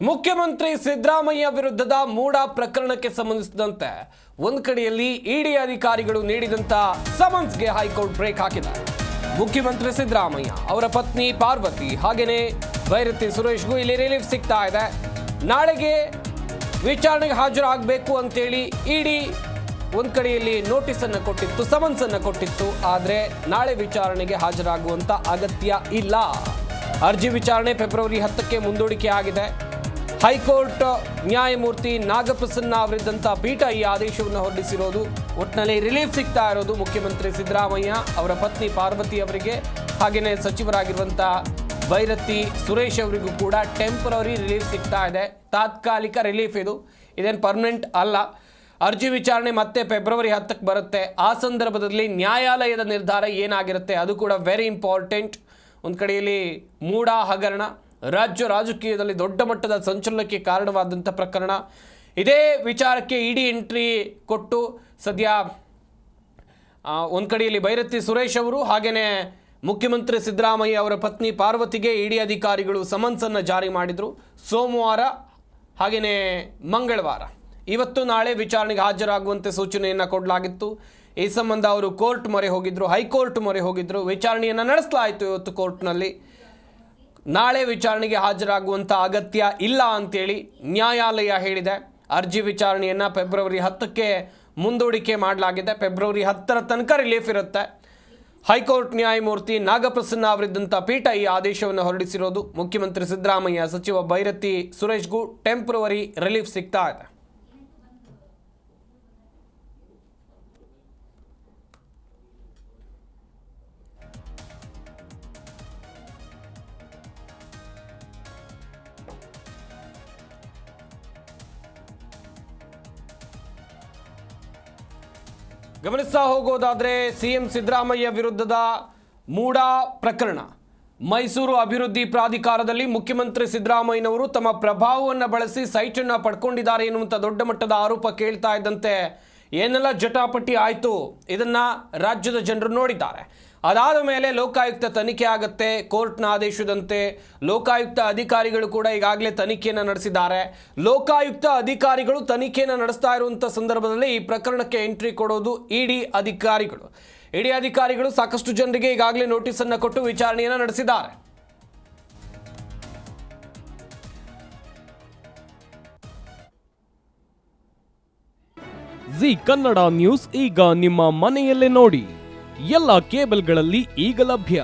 ಮುಖ್ಯಮಂತ್ರಿ ಸಿದ್ದರಾಮಯ್ಯ ವಿರುದ್ಧದ ಮೂಡ ಪ್ರಕರಣಕ್ಕೆ ಸಂಬಂಧಿಸಿದಂತೆ ಒಂದು ಕಡೆಯಲ್ಲಿ ಇಡಿ ಅಧಿಕಾರಿಗಳು ನೀಡಿದಂತ ಸಮನ್ಸ್ಗೆ ಹೈಕೋರ್ಟ್ ಬ್ರೇಕ್ ಹಾಕಿದೆ. ಮುಖ್ಯಮಂತ್ರಿ ಸಿದ್ದರಾಮಯ್ಯ ಅವರ ಪತ್ನಿ ಪಾರ್ವತಿ ಹಾಗೇನೆ ಭೈರತಿ ಸುರೇಶ್ಗೂ ಇಲ್ಲಿ ರಿಲೀಫ್ ಸಿಗ್ತಾ ಇದೆ. ನಾಳೆಗೆ ವಿಚಾರಣೆಗೆ ಹಾಜರಾಗಬೇಕು ಅಂತೇಳಿ ಇಡಿ ಒಂದು ಕಡೆಯಲ್ಲಿ ನೋಟಿಸ್ ಅನ್ನು ಕೊಟ್ಟಿತ್ತು, ಸಮನ್ಸ್ ಅನ್ನು ಕೊಟ್ಟಿತ್ತು. ಆದರೆ ನಾಳೆ ವಿಚಾರಣೆಗೆ ಹಾಜರಾಗುವಂತ ಅಗತ್ಯ ಇಲ್ಲ. ಅರ್ಜಿ ವಿಚಾರಣೆ ಫೆಬ್ರವರಿ 10ಕ್ಕೆ ಮುಂದೂಡಿಕೆ ಆಗಿದೆ. ಹೈಕೋರ್ಟ್ ನ್ಯಾಯಮೂರ್ತಿ ನಾಗಪ್ರಸನ್ನ ಅವರಿದ್ದಂಥ ಪೀಠ ಈ ಆದೇಶವನ್ನು ಹೊರಡಿಸಿರೋದು. ಒಟ್ಟಿನಲ್ಲಿ ರಿಲೀಫ್ ಸಿಗ್ತಾ ಇರೋದು ಮುಖ್ಯಮಂತ್ರಿ ಸಿದ್ದರಾಮಯ್ಯ ಅವರ ಪತ್ನಿ ಪಾರ್ವತಿ ಅವರಿಗೆ, ಹಾಗೆಯೇ ಸಚಿವರಾಗಿರುವಂಥ ಭೈರತಿ ಸುರೇಶ್ ಅವರಿಗೂ ಕೂಡ ಟೆಂಪರರಿ ರಿಲೀಫ್ ಸಿಗ್ತಾ ಇದೆ. ತಾತ್ಕಾಲಿಕ ರಿಲೀಫ್ ಇದೇನು ಪರ್ಮನೆಂಟ್ ಅಲ್ಲ. ಅರ್ಜಿ ವಿಚಾರಣೆ ಮತ್ತೆ ಫೆಬ್ರವರಿ 10ಕ್ಕೆ ಬರುತ್ತೆ. ಆ ಸಂದರ್ಭದಲ್ಲಿ ನ್ಯಾಯಾಲಯದ ನಿರ್ಧಾರ ಏನಾಗಿರುತ್ತೆ ಅದು ಕೂಡ ವೆರಿ ಇಂಪಾರ್ಟೆಂಟ್. ಒಂದು ಕಡೆಯಲ್ಲಿ ಮೂಡ ಹಗರಣ ರಾಜ್ಯ ರಾಜಕೀಯದಲ್ಲಿ ದೊಡ್ಡ ಮಟ್ಟದ ಸಂಚಲನಕ್ಕೆ ಕಾರಣವಾದಂಥ ಪ್ರಕರಣ. ಇದೇ ವಿಚಾರಕ್ಕೆ ಇಡಿ ಎಂಟ್ರಿ ಕೊಟ್ಟು ಸದ್ಯ ಒಂದು ಕಡೆಯಲ್ಲಿ ಭೈರತಿ ಸುರೇಶ್ ಅವರು ಹಾಗೆಯೇ ಮುಖ್ಯಮಂತ್ರಿ ಸಿದ್ದರಾಮಯ್ಯ ಅವರ ಪತ್ನಿ ಪಾರ್ವತಿಗೆ ಇಡಿ ಅಧಿಕಾರಿಗಳು ಸಮನ್ಸನ್ನು ಜಾರಿ ಮಾಡಿದರು. ಸೋಮವಾರ ಹಾಗೆಯೇ ಮಂಗಳವಾರ ಇವತ್ತು ನಾಳೆ ವಿಚಾರಣೆಗೆ ಹಾಜರಾಗುವಂತೆ ಸೂಚನೆಯನ್ನು ಕೊಡಲಾಗಿತ್ತು. ಈ ಸಂಬಂಧ ಅವರು ಕೋರ್ಟ್ ಮೊರೆ ಹೋಗಿದ್ದರು, ಹೈಕೋರ್ಟ್ ಮೊರೆ ಹೋಗಿದ್ದರು. ವಿಚಾರಣೆಯನ್ನು ನಡೆಸಲಾಯಿತು ಇವತ್ತು ಕೋರ್ಟ್ನಲ್ಲಿ. ನಾಳೆ ವಿಚಾರಣೆಗೆ ಹಾಜರಾಗುವಂಥ ಅಗತ್ಯ ಇಲ್ಲ ಅಂತೇಳಿ ನ್ಯಾಯಾಲಯ ಹೇಳಿದೆ. ಅರ್ಜಿ ವಿಚಾರಣೆಯನ್ನು ಫೆಬ್ರವರಿ 10ಕ್ಕೆ ಮುಂದೂಡಿಕೆ ಮಾಡಲಾಗಿದೆ. ಫೆಬ್ರವರಿ 10ರ ತನಕ ರಿಲೀಫ್ ಇರುತ್ತೆ. ಹೈಕೋರ್ಟ್ ನ್ಯಾಯಮೂರ್ತಿ ನಾಗಪ್ರಸನ್ನ ಅವರಿದ್ದಂಥ ಪೀಠ ಈ ಆದೇಶವನ್ನು ಹೊರಡಿಸಿರೋದು. ಮುಖ್ಯಮಂತ್ರಿ ಸಿದ್ದರಾಮಯ್ಯ ಸಚಿವ ಭೈರತಿ ಸುರೇಶ್ಗೂ ಟೆಂಪರರಿ ರಿಲೀಫ್ ಸಿಗ್ತಾ ಇದೆ. ಗಮನಿಸ್ತಾ ಹೋಗೋದಾದರೆ ಸಿಎಂ ಸಿದ್ದರಾಮಯ್ಯ ವಿರುದ್ಧದ ಮೂಡ ಪ್ರಕರಣ. ಮೈಸೂರು ಅಭಿವೃದ್ಧಿ ಪ್ರಾಧಿಕಾರದಲ್ಲಿ ಮುಖ್ಯಮಂತ್ರಿ ಸಿದ್ದರಾಮಯ್ಯನವರು ತಮ್ಮ ಪ್ರಭಾವವನ್ನು ಬಳಸಿ ಸೈಟನ್ನು ಪಡ್ಕೊಂಡಿದ್ದಾರೆ ಎನ್ನುವಂಥ ದೊಡ್ಡ ಮಟ್ಟದ ಆರೋಪ ಕೇಳ್ತಾ ಇದ್ದಂತೆ ಏನೆಲ್ಲ ಜಟಾಪಟಿ ಆಯಿತು ಇದನ್ನು ರಾಜ್ಯದ ಜನರು ನೋಡಿದ್ದಾರೆ. ಅದಾದ ಮೇಲೆ ಲೋಕಾಯುಕ್ತ ತನಿಖೆ ಆಗುತ್ತೆ. ಕೋರ್ಟ್ನ ಆದೇಶದಂತೆ ಲೋಕಾಯುಕ್ತ ಅಧಿಕಾರಿಗಳು ಕೂಡ ಈಗಾಗಲೇ ತನಿಖೆಯನ್ನು ನಡೆಸಿದ್ದಾರೆ. ಲೋಕಾಯುಕ್ತ ಅಧಿಕಾರಿಗಳು ತನಿಖೆಯನ್ನು ನಡೆಸ್ತಾ ಇರುವಂಥ ಸಂದರ್ಭದಲ್ಲಿ ಈ ಪ್ರಕರಣಕ್ಕೆ ಎಂಟ್ರಿ ಕೊಡೋದು ಇಡಿ ಅಧಿಕಾರಿಗಳು. ಇಡಿ ಅಧಿಕಾರಿಗಳು ಸಾಕಷ್ಟು ಜನರಿಗೆ ಈಗಾಗಲೇ ನೋಟಿಸನ್ನು ಕೊಟ್ಟು ವಿಚಾರಣೆಯನ್ನು ನಡೆಸಿದ್ದಾರೆ. ಜಿ ಕನ್ನಡ ನ್ಯೂಸ್ ಈಗ ನಿಮ್ಮ ಮನೆಯಲ್ಲೇ ನೋಡಿ. ಎಲ್ಲ ಕೇಬಲ್ಗಳಲ್ಲಿ ಈಗ ಲಭ್ಯ.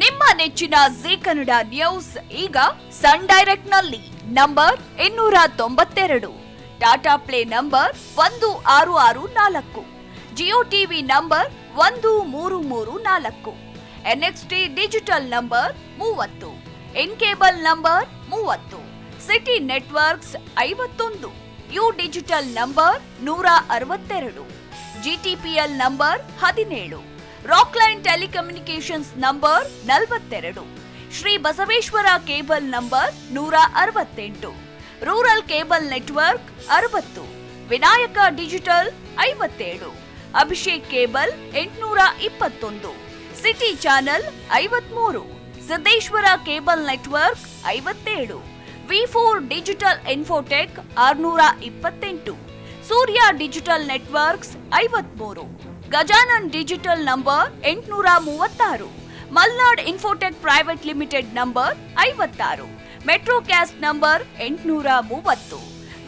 ನಿಮ್ಮ ನೆಚ್ಚಿನ ಜಿ ಕನ್ನಡ ನ್ಯೂಸ್ ಈಗ ಸನ್ ಡೈರೆಕ್ಟ್ ನಲ್ಲಿ number 292, Tata Play number 1664, Jio TV number 1334, NXT digital number 30, in cable number 30, city networks 51, U digital number 162, GTPL number 17, Rockline telecommunications number 42, Shri Basaveshwara cable number 168, rural cable network 60, Vinayaka digital 57, Abhishek cable 821, city channel 53, Siddeshwara cable network 57, ವಿ4 digital infotech 628, Surya digital networks 53, Gajanan digital number 836, Malnad infotech private limited number 56, Metrocast number 830,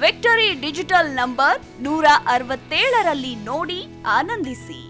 Victory digital number 167ರಲ್ಲಿ ನೋಡಿ ಆನಂದಿಸಿ.